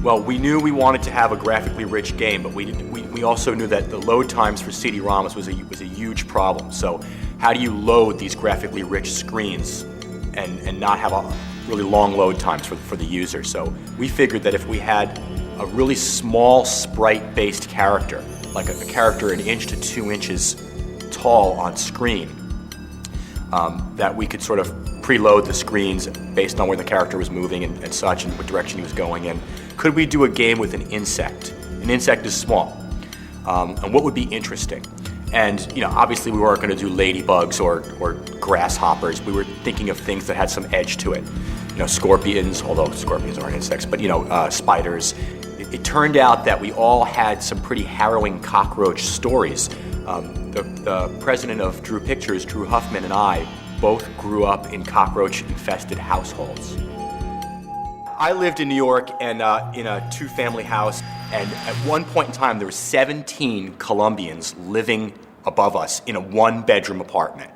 Well, we knew we wanted to have a graphically rich game, but we also knew that the load times for CD-ROMs was a huge problem. So how do you load these graphically rich screens and not have a really long load times for the user? So we figured that if we had a really small sprite-based character, like a character 1 inch to 2 inches tall on screen, that we could sort of preload the screens based on where the character was moving and such, and what direction he was going in. Could we do a game with an insect? An insect is small. And what would be interesting? And obviously we weren't going to do ladybugs or grasshoppers. We were thinking of things that had some edge to it. Scorpions, although scorpions aren't insects, but spiders. It turned out that we all had some pretty harrowing cockroach stories. The president of Drew Pictures, Drew Huffman, and I both grew up in cockroach-infested households. I lived in New York and in a 2-family house, and at one point in time there were 17 Colombians living above us in a 1-bedroom apartment.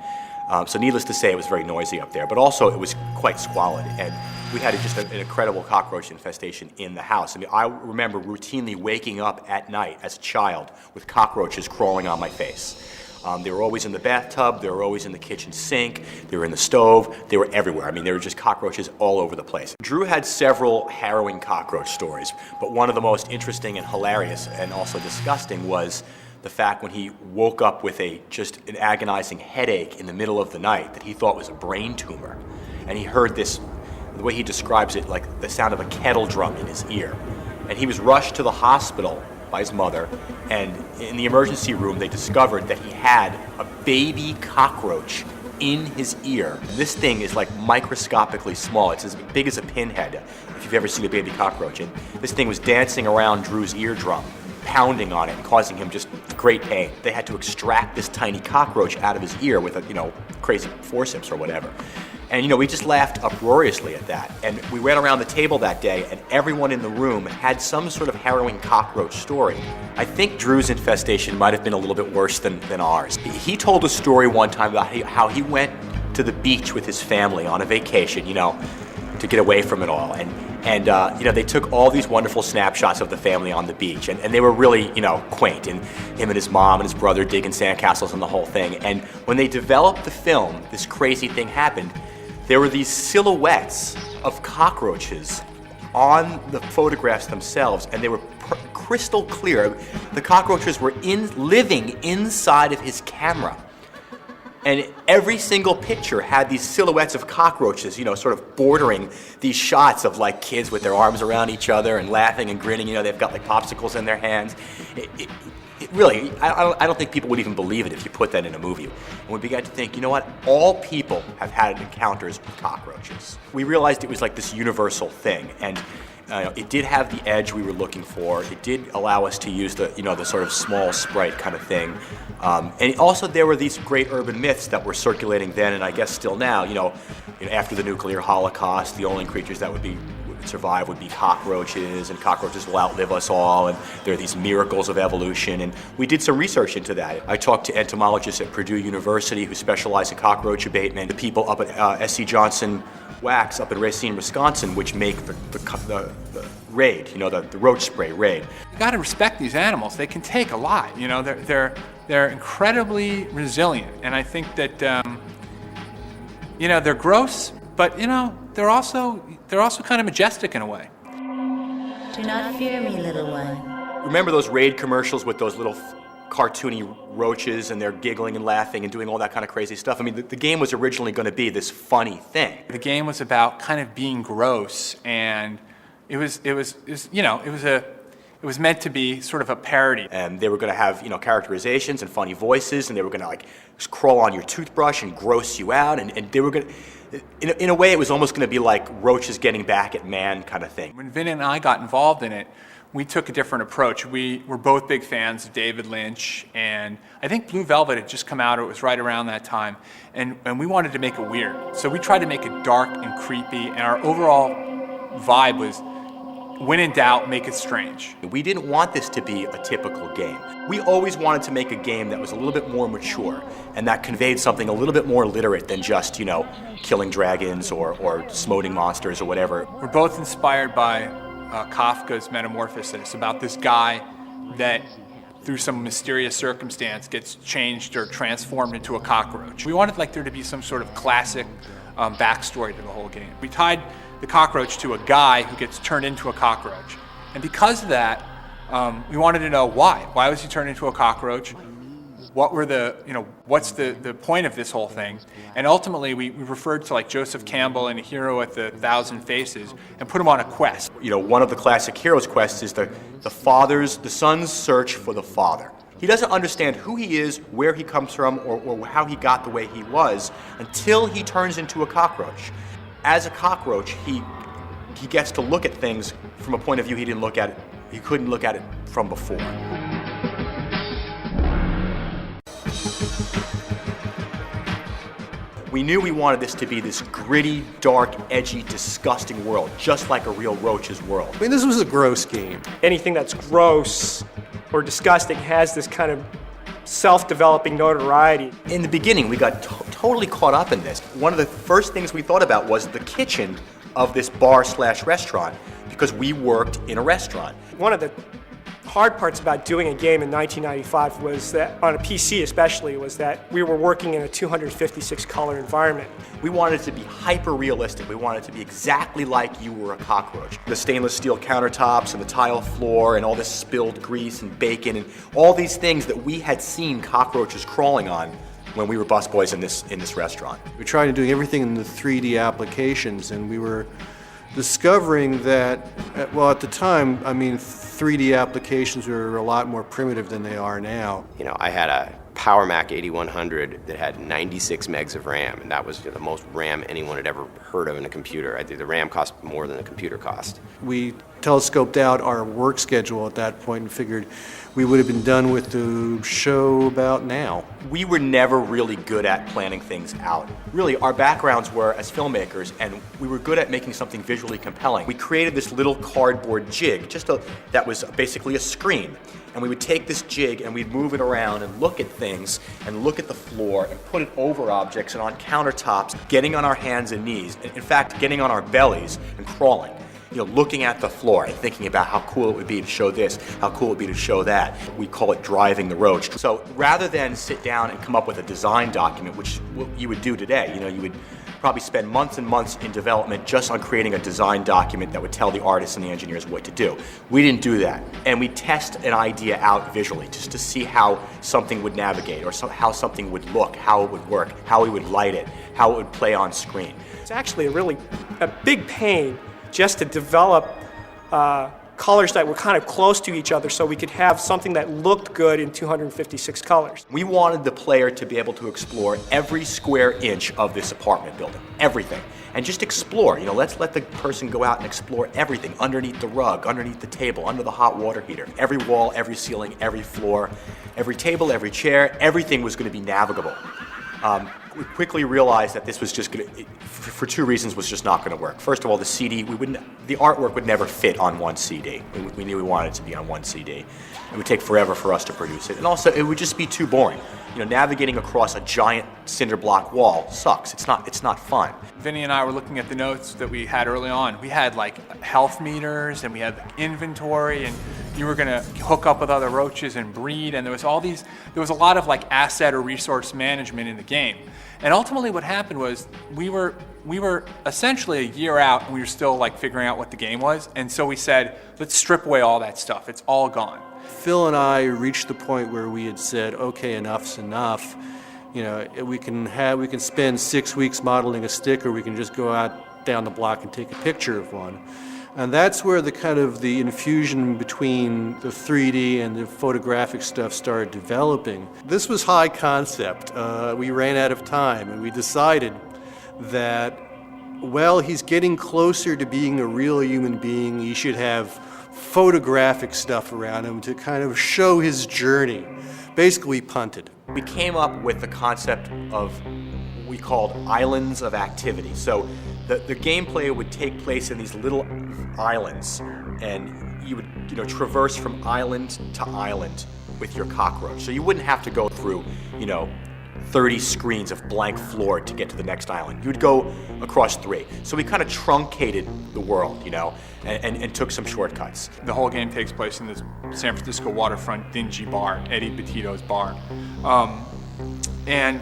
So needless to say, it was very noisy up there, but also it was quite squalid, and we had just an incredible cockroach infestation in the house. I mean, I remember routinely waking up at night as a child with cockroaches crawling on my face. They were always in the bathtub, they were always in the kitchen sink, they were in the stove, they were everywhere. I mean, there were just cockroaches all over the place. Drew had several harrowing cockroach stories, but one of the most interesting and hilarious and also disgusting was the fact when he woke up with just an agonizing headache in the middle of the night that he thought was a brain tumor. And he heard this, the way he describes it, like the sound of a kettle drum in his ear. And he was rushed to the hospital by his mother, and in the emergency room they discovered that he had a baby cockroach in his ear. This thing is like microscopically small. It's as big as a pinhead, if you've ever seen a baby cockroach. And this thing was dancing around Drew's eardrum, pounding on it and causing him just great pain. They had to extract this tiny cockroach out of his ear with a crazy forceps or whatever. And we just laughed uproariously at that. And we ran around the table that day, and everyone in the room had some sort of harrowing cockroach story. I think Drew's infestation might have been a little bit worse than ours. He told a story one time about how he went to the beach with his family on a vacation, to get away from it all. And they took all these wonderful snapshots of the family on the beach, and they were really, quaint, and him and his mom and his brother digging sandcastles and the whole thing. And when they developed the film, this crazy thing happened. There were these silhouettes of cockroaches on the photographs themselves, and they were crystal clear. The cockroaches were living inside of his camera. And every single picture had these silhouettes of cockroaches, sort of bordering these shots of like kids with their arms around each other and laughing and grinning. They've got like popsicles in their hands. It really, I don't think people would even believe it if you put that in a movie. And we began to think, what? All people have had encounters with cockroaches. We realized it was like this universal thing, and it did have the edge we were looking for. It did allow us to use the sort of small sprite kind of thing. And also there were these great urban myths that were circulating then, and I guess still now. After the nuclear holocaust, the only creatures that would survive would be cockroaches, and cockroaches will outlive us all, and there are these miracles of evolution, and we did some research into that. I talked to entomologists at Purdue University who specialize in cockroach abatement, the people up at S.C. Johnson Wax up in Racine, Wisconsin, which make the Raid, the roach spray Raid. You got to respect these animals. They can take a lot. They're incredibly resilient, and I think that they're gross, but they're also kind of majestic in a way. Do not fear me, little one. Remember those Raid commercials with those little cartoony roaches, and they're giggling and laughing and doing all that kind of crazy stuff? I mean, the game was originally going to be this funny thing. The game was about kind of being gross, and it was meant to be sort of a parody. And they were going to have, characterizations and funny voices, and they were going to just crawl on your toothbrush and gross you out, and they were going to, in a way, it was almost going to be like roaches getting back at man kind of thing. When Vin and I got involved in it, we took a different approach. We were both big fans of David Lynch, and I think Blue Velvet had just come out, or it was right around that time, and we wanted to make it weird. So we tried to make it dark and creepy, and our overall vibe was, when in doubt, make it strange. We didn't want this to be a typical game. We always wanted to make a game that was a little bit more mature and that conveyed something a little bit more literate than just, killing dragons or smoting monsters or whatever. We're both inspired by Kafka's Metamorphosis, about this guy that through some mysterious circumstance gets changed or transformed into a cockroach. We wanted there to be some sort of classic backstory to the whole game. We tied the cockroach to a guy who gets turned into a cockroach. And because of that, we wanted to know why. Why was he turned into a cockroach? What were what's the point of this whole thing? And ultimately, we referred to Joseph Campbell and a hero with the 1,000 faces and put him on a quest. One of the classic hero's quests is the son's search for the father. He doesn't understand who he is, where he comes from, or how he got the way he was until he turns into a cockroach. As a cockroach, he gets to look at things from a point of view he couldn't look at it from before. We knew we wanted this to be this gritty, dark, edgy, disgusting world, just like a real roach's world. I mean, this was a gross game. Anything that's gross or disgusting has this kind of self-developing notoriety. In the beginning, we got totally caught up in this. One of the first things we thought about was the kitchen of this bar/restaurant, because we worked in a restaurant. One of the hard parts about doing a game in 1995 was that, on a PC especially, was that we were working in a 256 color environment. We wanted it to be hyper-realistic. We wanted it to be exactly like you were a cockroach. The stainless steel countertops and the tile floor and all this spilled grease and bacon and all these things that we had seen cockroaches crawling on when we were busboys in this restaurant. We tried doing everything in the 3D applications, and we were discovering that, well, at the time, 3D applications were a lot more primitive than they are now. I had a Power Mac 8100 that had 96 megs of RAM, and that was the most RAM anyone had ever heard of in a computer. I think the RAM cost more than the computer cost. We telescoped out our work schedule at that point and figured we would have been done with the show about now. We were never really good at planning things out. Really, our backgrounds were as filmmakers, and we were good at making something visually compelling. We created this little cardboard jig, that was basically a screen. And we would take this jig and we'd move it around and look at things and look at the floor and put it over objects and on countertops, getting on our hands and knees. In fact, getting on our bellies and crawling. Looking at the floor and thinking about how cool it would be to show this, how cool it would be to show that. We call it driving the roach. So rather than sit down and come up with a design document, which you would do today, you would probably spend months and months in development just on creating a design document that would tell the artists and the engineers what to do. We didn't do that. And we test an idea out visually just to see how something would navigate or how something would look, how it would work, how we would light it, how it would play on screen. It's actually a big pain just to develop colors that were kind of close to each other so we could have something that looked good in 256 colors. We wanted the player to be able to explore every square inch of this apartment building, everything, and just explore. Let's let the person go out and explore everything, underneath the rug, underneath the table, under the hot water heater. Every wall, every ceiling, every floor, every table, every chair, everything was going to be navigable. We quickly realized that this was just for two reasons, was just not going to work. First of all, the CD, the artwork would never fit on one CD. We knew we wanted it to be on one CD. It would take forever for us to produce it. And also, it would just be too boring. Navigating across a giant cinder block wall sucks. It's not fun. Vinny and I were looking at the notes that we had early on. We had health meters and we had inventory, and you were going to hook up with other roaches and breed, and there was a lot of asset or resource management in the game. And ultimately what happened was we were essentially a year out and we were still figuring out what the game was, and so we said, let's strip away all that stuff. It's all gone. Phil and I reached the point where we had said, okay, enough's enough. We can spend 6 weeks modeling a stick, or we can just go out down the block and take a picture of one. And that's where the infusion between the 3D and the photographic stuff started developing. This was high concept. We ran out of time, and we decided that, well, he's getting closer to being a real human being. He should have photographic stuff around him to kind of show his journey. Basically, we punted. We came up with the concept of what we called islands of activity. So the gameplay would take place in these little islands, and you would traverse from island to island with your cockroach. So you wouldn't have to go through 30 screens of blank floor to get to the next island. You'd go across 3. So we kind of truncated the world, you know, and took some shortcuts. The whole game takes place in this San Francisco waterfront dingy bar, Eddie Petito's bar. And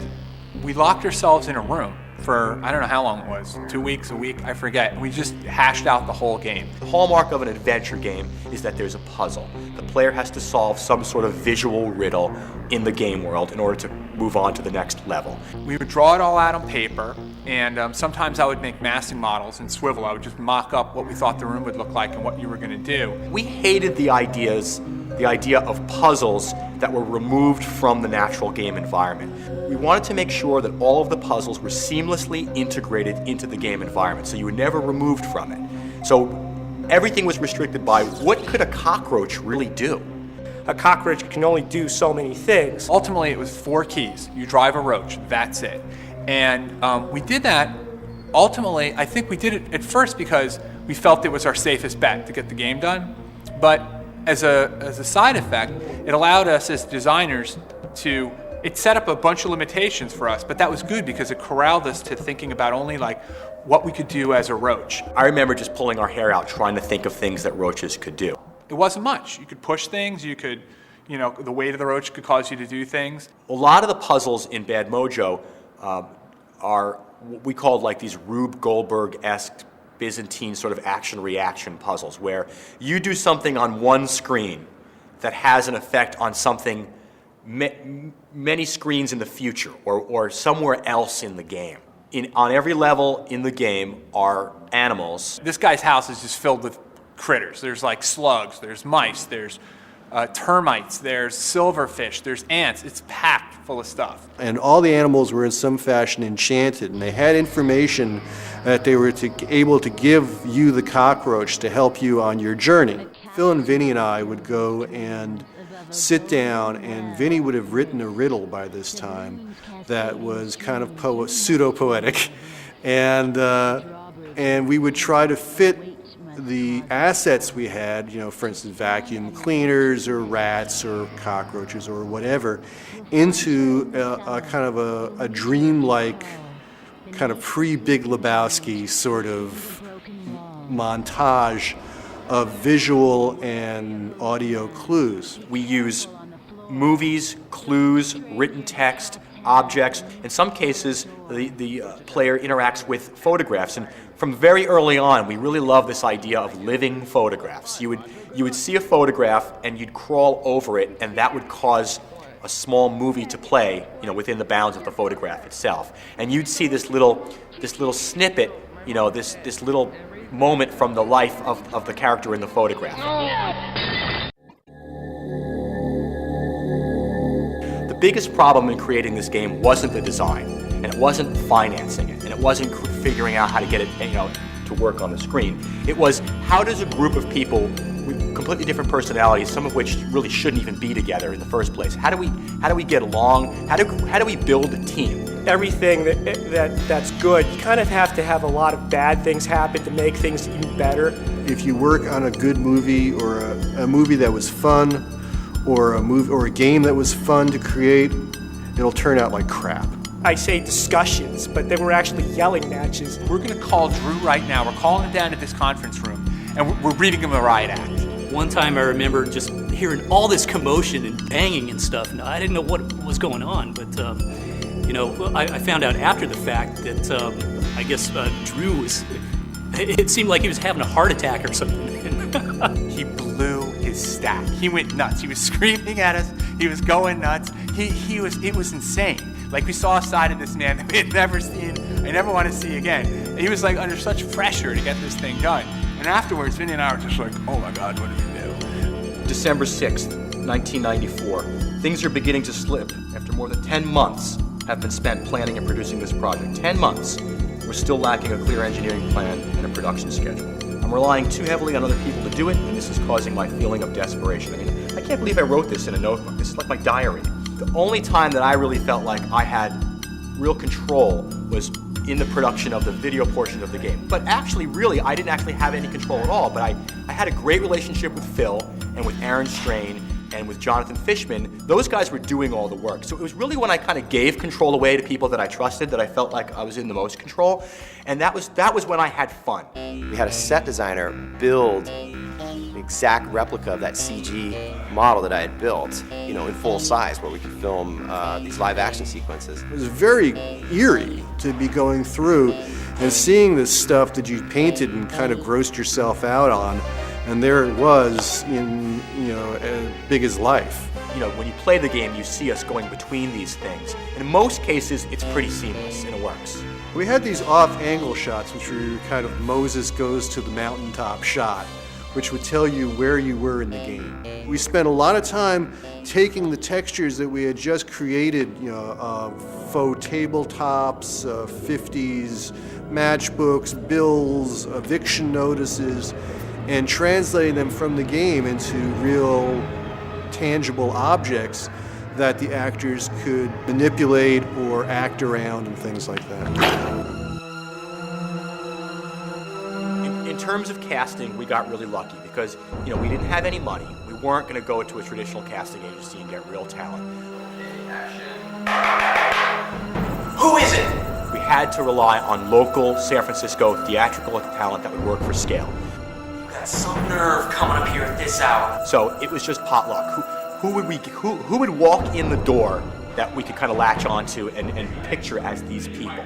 we locked ourselves in a room for, I don't know how long it was, 2 weeks, a week, I forget. And we just hashed out the whole game. The hallmark of an adventure game is that there's a puzzle. The player has to solve some sort of visual riddle in the game world in order to move on to the next level. We would draw it all out on paper, and sometimes I would make massing models in Swivel. I would just mock up what we thought the room would look like and what you were going to do. We hated the idea of puzzles that were removed from the natural game environment. We wanted to make sure that all of the puzzles were seamlessly integrated into the game environment, so you were never removed from it. So everything was restricted by what could a cockroach really do? A cockroach can only do so many things. Ultimately, it was 4 keys. You drive a roach, that's it. And we did that, ultimately, I think we did it at first because we felt it was our safest bet to get the game done. But as a side effect, it allowed us as designers to, it set up a bunch of limitations for us, but that was good because it corralled us to thinking about only like what we could do as a roach. I remember just pulling our hair out trying to think of things that roaches could do. It wasn't much. You could push things, you could, you know, the weight of the roach could cause you to do things. A lot of the puzzles in Bad Mojo are what we called like these Rube Goldberg-esque Byzantine sort of action-reaction puzzles where you do something on one screen that has an effect on something many screens in the future or somewhere else in the game. On every level in the game are animals. This guy's house is just filled with critters. There's like slugs, there's mice, there's termites, there's silverfish, there's ants. It's packed full of stuff. And all the animals were in some fashion enchanted, and they had information that they were able to give you, the cockroach, to help you on your journey. Phil and Vinny and I would go and sit down, and Vinny would have written a riddle by this time that was kind of pseudo-poetic, and we would try to fit the assets we had, you know, for instance, vacuum cleaners or rats or cockroaches or whatever, into a kind of a dreamlike, kind of pre-Big Lebowski sort of montage of visual and audio clues. We use movies, clues, written text, objects. In some cases, the player interacts with photographs. And from very early on, we really love this idea of living photographs. You would see a photograph and you'd crawl over it, and that would cause a small movie to play, you know, within the bounds of the photograph itself. And you'd see this little snippet, you know, this little moment from the life of the character in the photograph. The biggest problem in creating this game wasn't the design, and it wasn't financing it, and it wasn't figuring out how to get it, you know, to work on the screen. It was, how does a group of people with completely different personalities, some of which really shouldn't even be together in the first place, how do we get along? How do we build a team? Everything that's good, you kind of have to have a lot of bad things happen to make things even better. If you work on a good movie or a movie that was fun, or a game that was fun to create, it'll turn out like crap. I say discussions, but they were actually yelling matches. We're going to call Drew right now. We're calling him down to this conference room, and we're reading him a riot act. One time I remember just hearing all this commotion and banging and stuff, and I didn't know what was going on, but you know, I found out after the fact that I guess Drew was, it seemed like he was having a heart attack or something. He blew his stack. He went nuts. He was screaming at us. He was going nuts. It was insane. Like, we saw a side of this man that we had never seen, I never want to see again. And he was like under such pressure to get this thing done. And afterwards, Vinny and I were just like, oh my God, what did we do? December 6th, 1994. Things are beginning to slip after more than 10 months have been spent planning and producing this project. 10 months. We're still lacking a clear engineering plan and a production schedule. I'm relying too heavily on other people to do it, and this is causing my feeling of desperation. I mean, I can't believe I wrote this in a notebook. This is like my diary. The only time that I really felt like I had real control was in the production of the video portion of the game. But actually, really, I didn't actually have any control at all, but I had a great relationship with Phil and with Aaron Strain and with Jonathan Fishman, those guys were doing all the work. So it was really when I kind of gave control away to people that I trusted that I felt like I was in the most control, and that was when I had fun. We had a set designer build an exact replica of that CG model that I had built, in full size, where we could film these live action sequences. It was very eerie to be going through and seeing this stuff that you painted and kind of grossed yourself out on, and there it was as big as life. When you play the game, you see us going between these things. In most cases, it's pretty seamless and it works. We had these off-angle shots, which were kind of Moses goes to the mountaintop shot, which would tell you where you were in the game. We spent a lot of time taking the textures that we had just created, faux tabletops, 50s matchbooks, bills, eviction notices, and translating them from the game into real tangible objects that the actors could manipulate or act around and things like that. In terms of casting, we got really lucky because, we didn't have any money. We weren't going to go to a traditional casting agency and get real talent. Who is it? We had to rely on local San Francisco theatrical talent that would work for scale. You got some nerve coming up here at this hour. So it was just potluck. Who would walk in the door that we could kind of latch onto and picture as these people?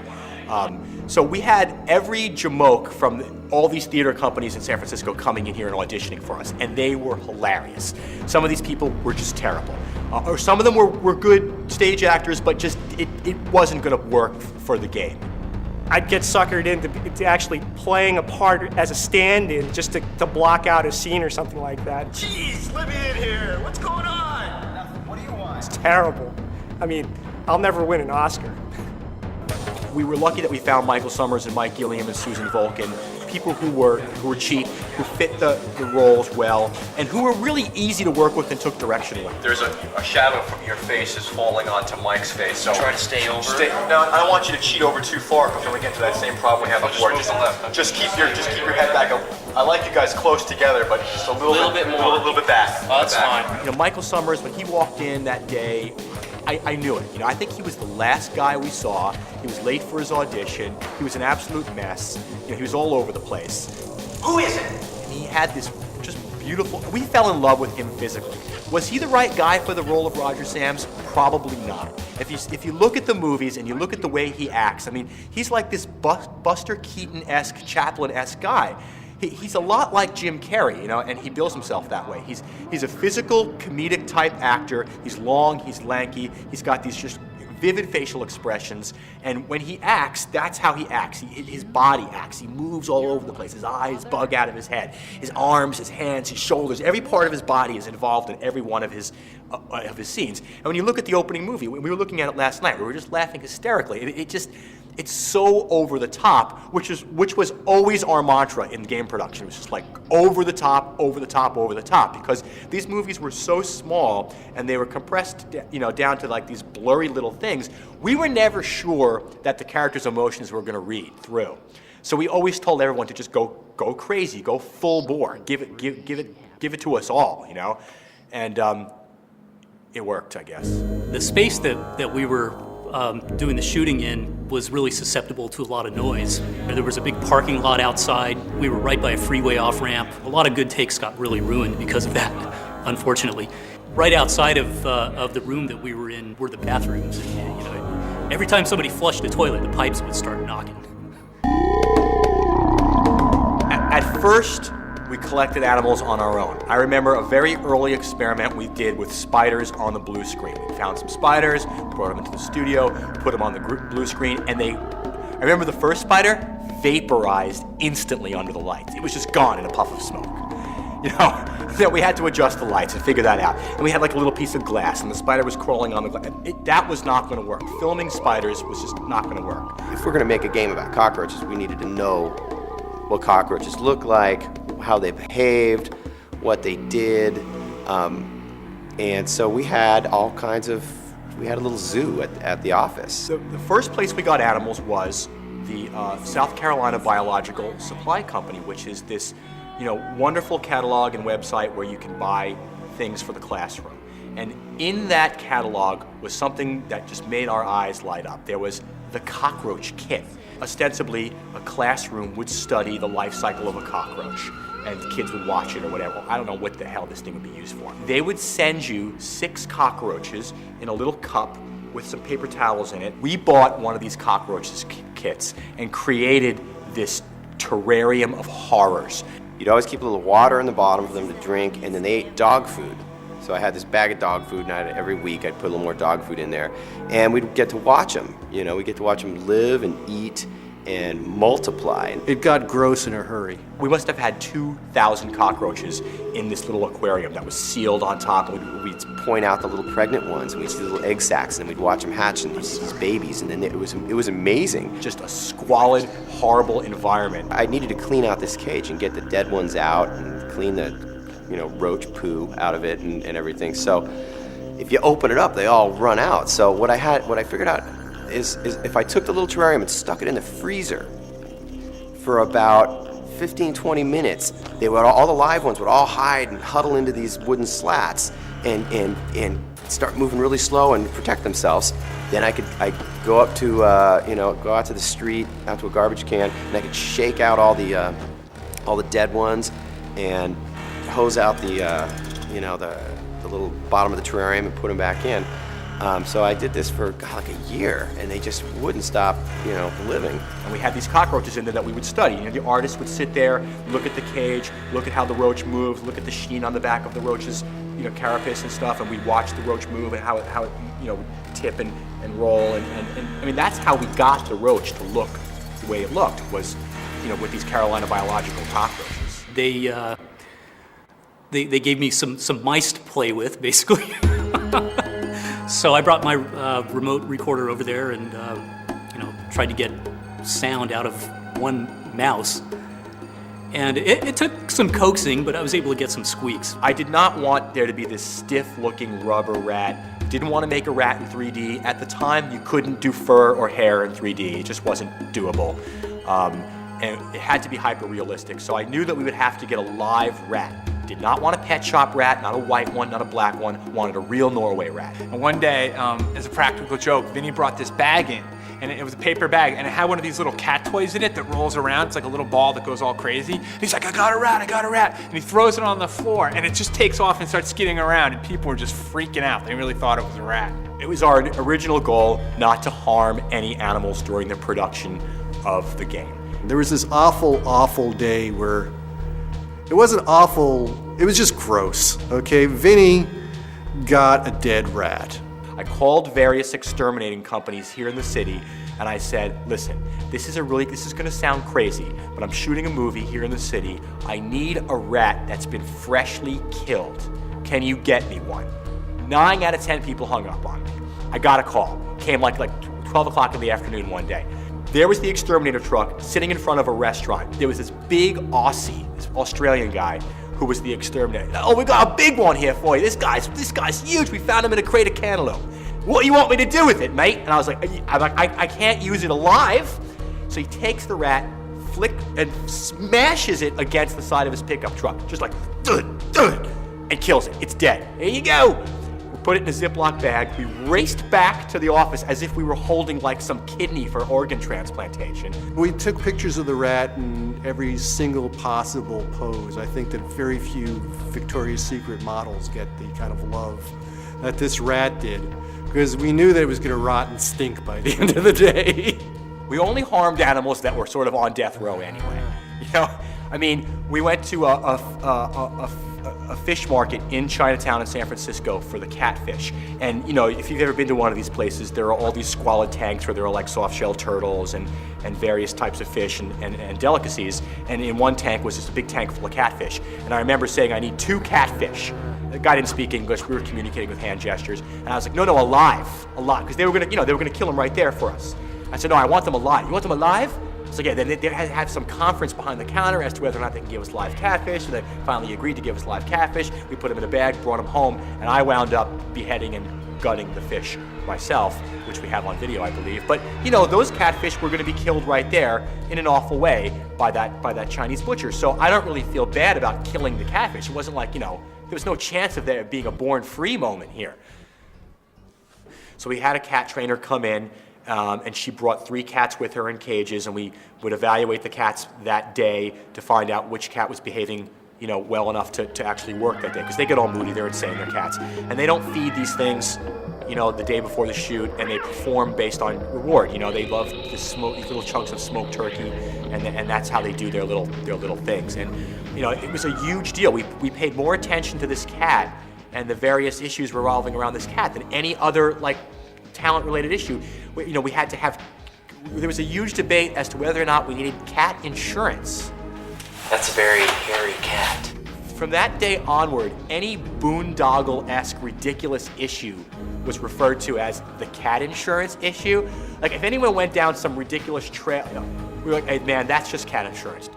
So we had every jamoke from all these theater companies in San Francisco coming in here and auditioning for us, and they were hilarious. Some of these people were just terrible. Or some of them were good stage actors, but just it wasn't going to work for the game. I'd get suckered into actually playing a part as a stand-in just to block out a scene or something like that. Jeez, let me in here. What's going on? Nothing. What do you want? It's terrible. I mean, I'll never win an Oscar. We were lucky that we found Michael Summers and Mike Gilliam and Susan Volkin, people who were cheap, who fit the roles well, and who were really easy to work with and took direction with. There's a shadow from your face is falling onto Mike's face, so Try to stay over. No, I don't want you to cheat over too far because then we get to that same problem we had before. Just keep your head back up. I like you guys close together, but just a little bit more, a little bit back. Oh, that's fine. Michael Summers, when he walked in that day, I knew it. I think he was the last guy we saw. He was late for his audition. He was an absolute mess. He was all over the place. Who is it? And he had this just beautiful. We fell in love with him physically. Was he the right guy for the role of Roger Sams? Probably not. If you look at the movies and you look at the way he acts, I mean, he's like this Buster Keaton-esque, Chaplin-esque guy. He's a lot like Jim Carrey, and he bills himself that way. He's a physical, comedic type actor. He's long, he's lanky, he's got these just vivid facial expressions, and when he acts, that's how he acts. His body acts. He moves all over the place. His eyes bug out of his head. His arms, his hands, his shoulders, every part of his body is involved in every one of his scenes. And when you look at the opening movie, we were looking at it last night, we were just laughing hysterically. It's so over the top, which was always our mantra in game production. It was just like over the top, over the top, over the top, because these movies were so small and they were compressed, down to like these blurry little things. We were never sure that the characters' emotions were going to read through. So we always told everyone to just go crazy, go full bore, give it to us all, and it worked, I guess. The space that we were doing the shooting in was really susceptible to a lot of noise. There was a big parking lot outside. We were right by a freeway off-ramp. A lot of good takes got really ruined because of that, unfortunately. Right outside of the room that we were in were the bathrooms. Every time somebody flushed the toilet, the pipes would start knocking. At first, we collected animals on our own. I remember a very early experiment we did with spiders on the blue screen. We found some spiders, brought them into the studio, put them on the blue screen, and I remember the first spider vaporized instantly under the lights. It was just gone in a puff of smoke. We had to adjust the lights and figure that out. And we had like a little piece of glass, and the spider was crawling on the glass. That was not going to work. Filming spiders was just not going to work. If we're going to make a game about cockroaches, we needed to know what cockroaches look like, how they behaved, what they did, and so we had a little zoo at the office. The first place we got animals was the South Carolina Biological Supply Company, which is this wonderful catalog and website where you can buy things for the classroom. And in that catalog was something that just made our eyes light up. There was the Cockroach Kit. Ostensibly, a classroom would study the life cycle of a cockroach, and kids would watch it or whatever. I don't know what the hell this thing would be used for. They would send you 6 cockroaches in a little cup with some paper towels in it. We bought one of these cockroaches kits and created this terrarium of horrors. You'd always keep a little water in the bottom for them to drink, and then they ate dog food. So I had this bag of dog food, and every week I'd put a little more dog food in there. And we'd get to watch them. You know, we'd get to watch them live and eat and multiply. It got gross in a hurry. We must have had 2,000 cockroaches in this little aquarium that was sealed on top. We'd point out the little pregnant ones, and we'd see the little egg sacs, and we'd watch them hatch and these babies, and then it was amazing. Just a squalid, horrible environment. I needed to clean out this cage and get the dead ones out and clean the, roach poo out of it and everything. So if you open it up, they all run out. So what I figured out is if I took the little terrarium and stuck it in the freezer for about 15, 20 minutes, all the live ones would all hide and huddle into these wooden slats and start moving really slow and protect themselves. Then I'd go up to, go out to the street, out to a garbage can, and I could shake out all the dead ones and hose out the little bottom of the terrarium and put them back in. So I did this for like a year, and they just wouldn't stop, living. And we had these cockroaches in there that we would study. The artist would sit there, look at the cage, look at how the roach moves, look at the sheen on the back of the roach's, carapace and stuff, and we'd watch the roach move and how it would tip and roll. And I mean, that's how we got the roach to look the way it looked, was, with these Carolina biological cockroaches. They gave me some mice to play with, basically. So I brought my remote recorder over there and tried to get sound out of one mouse. And it took some coaxing, but I was able to get some squeaks. I did not want there to be this stiff-looking rubber rat. Didn't want to make a rat in 3D. At the time, you couldn't do fur or hair in 3D. It just wasn't doable. And it had to be hyper-realistic. So I knew that we would have to get a live rat. Did not want a pet shop rat, not a white one, not a black one. Wanted a real Norway rat. And one day, as a practical joke, Vinny brought this bag in, and it was a paper bag, and it had one of these little cat toys in it that rolls around. It's like a little ball that goes all crazy. And he's like, I got a rat. And he throws it on the floor, and it just takes off and starts skidding around, and people were just freaking out. They really thought it was a rat. It was our original goal not to harm any animals during the production of the game. There was this awful, awful day where it wasn't awful, it was just gross, okay? Vinny got a dead rat. I called various exterminating companies here in the city, and I said, listen, this is gonna sound crazy, but I'm shooting a movie here in the city. I need a rat that's been freshly killed. Can you get me one? 9 out of 10 people hung up on me. I got a call. Came like 12 o'clock in the afternoon one day. There was the exterminator truck sitting in front of a restaurant. There was this big Aussie, this Australian guy, who was the exterminator. Oh, we got a big one here for you. This guy's huge. We found him in a crate of cantaloupe. What do you want me to do with it, mate? And I was like, I can't use it alive. So he takes the rat, and smashes it against the side of his pickup truck, just like, and kills it. It's dead. There you go. Put it in a Ziploc bag. We raced back to the office as if we were holding like some kidney for organ transplantation. We took pictures of the rat in every single possible pose. I think that very few Victoria's Secret models get the kind of love that this rat did, because we knew that it was going to rot and stink by the end of the day. We only harmed animals that were sort of on death row anyway. I mean, we went to a fish market in Chinatown in San Francisco for the catfish. And, if you've ever been to one of these places, there are all these squalid tanks where there are like soft-shell turtles and various types of fish and delicacies. And in one tank was just a big tank full of catfish. And I remember saying, I need 2 catfish. The guy didn't speak English. We were communicating with hand gestures. And I was like, no, alive, because they were gonna kill them right there for us. I said, no, I want them alive. You want them alive? So yeah, then they had to have some conference behind the counter as to whether or not they can give us live catfish. So they finally agreed to give us live catfish. We put them in a bag, brought them home, and I wound up beheading and gutting the fish myself, which we have on video, I believe. But those catfish were going to be killed right there in an awful way by that Chinese butcher. So I don't really feel bad about killing the catfish. It wasn't like There was no chance of there being a born free moment here. So we had a cat trainer come in, and she brought 3 cats with her in cages, and we would evaluate the cats that day to find out which cat was behaving, well enough to actually work that day, because they get all moody, they're insane, they're cats. And they don't feed these things, the day before the shoot, and they perform based on reward. They love these little chunks of smoked turkey, and that's how they do their little things. And it was a huge deal. We paid more attention to this cat and the various issues revolving around this cat than any other talent-related issue. We had to have. There was a huge debate as to whether or not we needed cat insurance. That's a very hairy cat. From that day onward, any boondoggle-esque ridiculous issue was referred to as the cat insurance issue. If anyone went down some ridiculous trail, we were like, hey man, that's just cat insurance.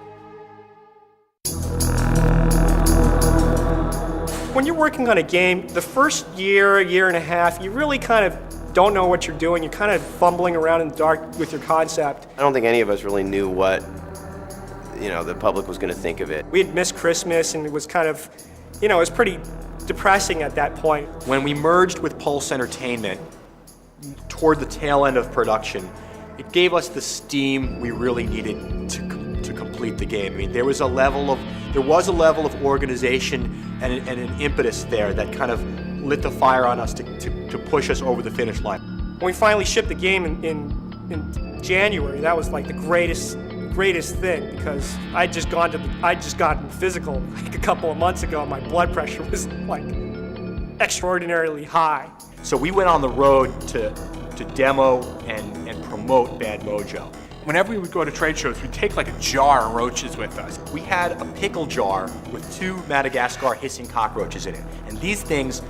When you're working on a game, the first year and a half, you really kind of don't know what you're doing. You're kind of fumbling around in the dark with your concept. I don't think any of us really knew what the public was going to think of it. We had missed Christmas, and it was kind of, it was pretty depressing at that point. When we merged with Pulse Entertainment toward the tail end of production, it gave us the steam we really needed to complete the game. I mean, there was a level of organization and an impetus there that kind of lit the fire on us to push us over the finish line. When we finally shipped the game in January, that was like the greatest thing, because I'd just gotten physical a couple of months ago, and my blood pressure was extraordinarily high. So we went on the road to demo and promote Bad Mojo. Whenever we would go to trade shows, we'd take a jar of roaches with us. We had a pickle jar with 2 Madagascar hissing cockroaches in it. And these things,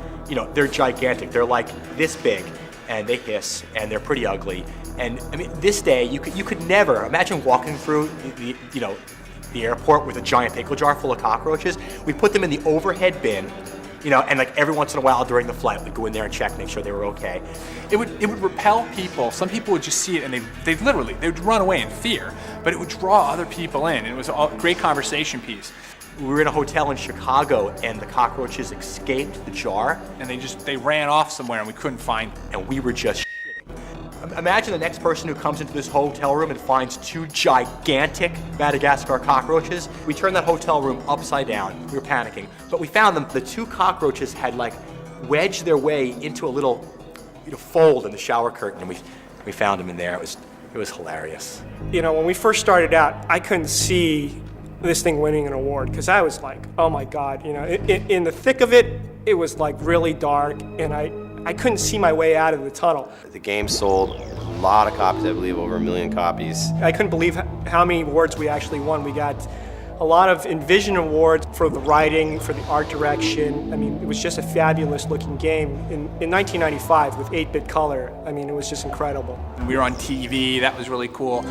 they're gigantic. They're like this big, and they hiss, and they're pretty ugly. And I mean, this day, you could never imagine walking through the airport with a giant pickle jar full of cockroaches. We put them in the overhead bin, and every once in a while during the flight, we'd go in there and check, make sure they were okay. It would repel people. Some people would just see it and they would run away in fear, but it would draw other people in. And it was a great conversation piece. We were in a hotel in Chicago, and the cockroaches escaped the jar. And they ran off somewhere, and we couldn't find them. And we were just imagine the next person who comes into this hotel room and finds 2 gigantic Madagascar cockroaches. We turned that hotel room upside down. We were panicking, but we found them. The 2 cockroaches had wedged their way into a little fold in the shower curtain, and we found them in there. It was hilarious. When we first started out, I couldn't see this thing winning an award, because I was like, oh my God, in the thick of it, it was really dark, and I couldn't see my way out of the tunnel. The game sold a lot of copies, I believe over 1 million copies. I couldn't believe how many awards we actually won. We got a lot of Envision awards for the writing, for the art direction. I mean, it was just a fabulous looking game. In 1995 with 8-bit color, I mean, it was just incredible. We were on TV, that was really cool.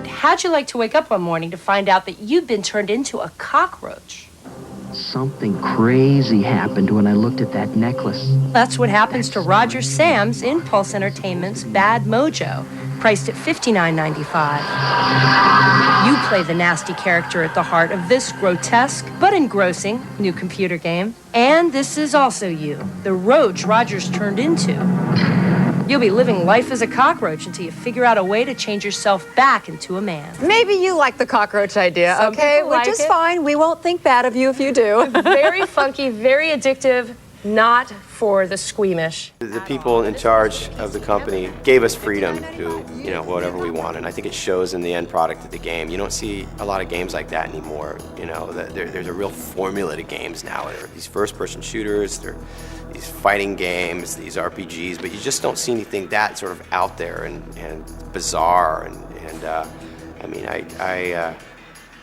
How'd you like to wake up one morning to find out that you'd been turned into a cockroach? Something crazy happened when I looked at that necklace. That's what happens to Roger Sams in Pulse Entertainment's Bad Mojo, priced at $59.95. You play the nasty character at the heart of this grotesque but engrossing new computer game. And this is also you, the roach Rogers turned into. You'll be living life as a cockroach until you figure out a way to change yourself back into a man. Maybe you like the cockroach idea, Some okay? people like Which is it. fine. We won't think bad of you if you do. Very funky, very addictive, not for the squeamish. The people in charge of the company gave us freedom to do, whatever we want, and I think it shows in the end product of the game. You don't see a lot of games like that anymore. There's a real formula to games now. There are these first-person shooters, there are these fighting games, these RPGs, but you just don't see anything that sort of out there and bizarre. I mean, I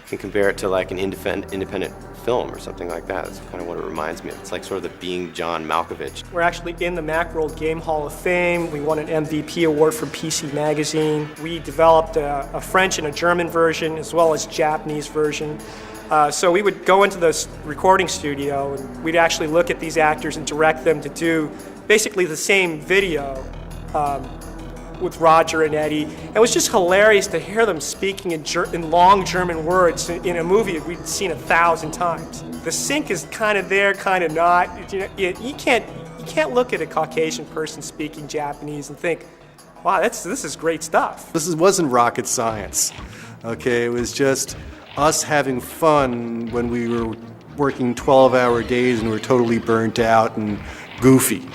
can compare it to an independent film or something like that. That's kind of what it reminds me of. It's like sort of the Being John Malkovich. We're actually in the Macworld Game Hall of Fame. We won an MVP award from PC Magazine. We developed a French and a German version as well as Japanese version. So we would go into the recording studio and we'd actually look at these actors and direct them to do basically the same video with Roger and Eddie. It was just hilarious to hear them speaking in long German words in a movie that we'd seen 1,000 times. The sync is kind of there, kind of not. You know, you can't look at a Caucasian person speaking Japanese and think, wow, this is great stuff. Wasn't rocket science, okay? It was just us having fun when we were working 12-hour days and we were totally burnt out and goofy.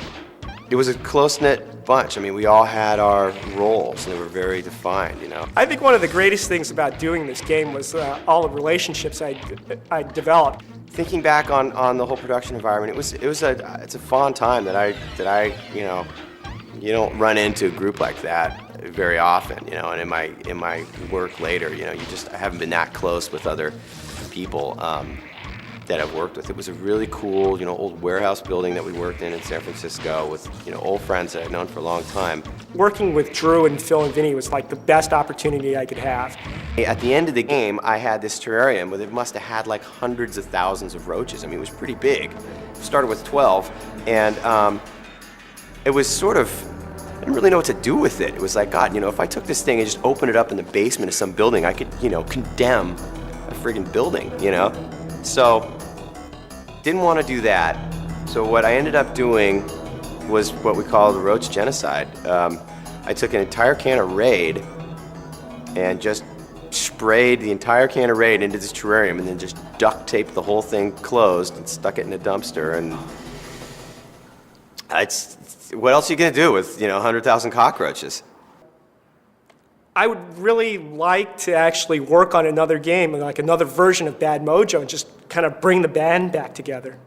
It was a close-knit bunch. I mean, we all had our roles, and they were very defined, you know. I think one of the greatest things about doing this game was all the relationships I developed. Thinking back on the whole production environment, it's a fun time that I you know, you don't run into a group like that very often, you know. And in my work later, you know, I haven't been that close with other people that I've worked with. It was a really cool, you know, old warehouse building that we worked in San Francisco with, you know, old friends that I've known for a long time. Working with Drew and Phil and Vinny was like the best opportunity I could have. At the end of the game, I had this terrarium where it must have had like hundreds of thousands of roaches. I mean, it was pretty big. It started with 12, and it was sort of, I didn't really know what to do with it. It was like, God, you know, if I took this thing and just opened it up in the basement of some building, I could, you know, condemn a friggin' building, you know? So, didn't want to do that. So what I ended up doing was what we call the Rhodes Genocide. I took an entire can of Raid and just sprayed the entire can of Raid into this terrarium and then just duct taped the whole thing closed and stuck it in a dumpster. And what else are you going to do with, you know, 100,000 cockroaches? I would really like to actually work on another game, like another version of Bad Mojo, and just kind of bring the band back together.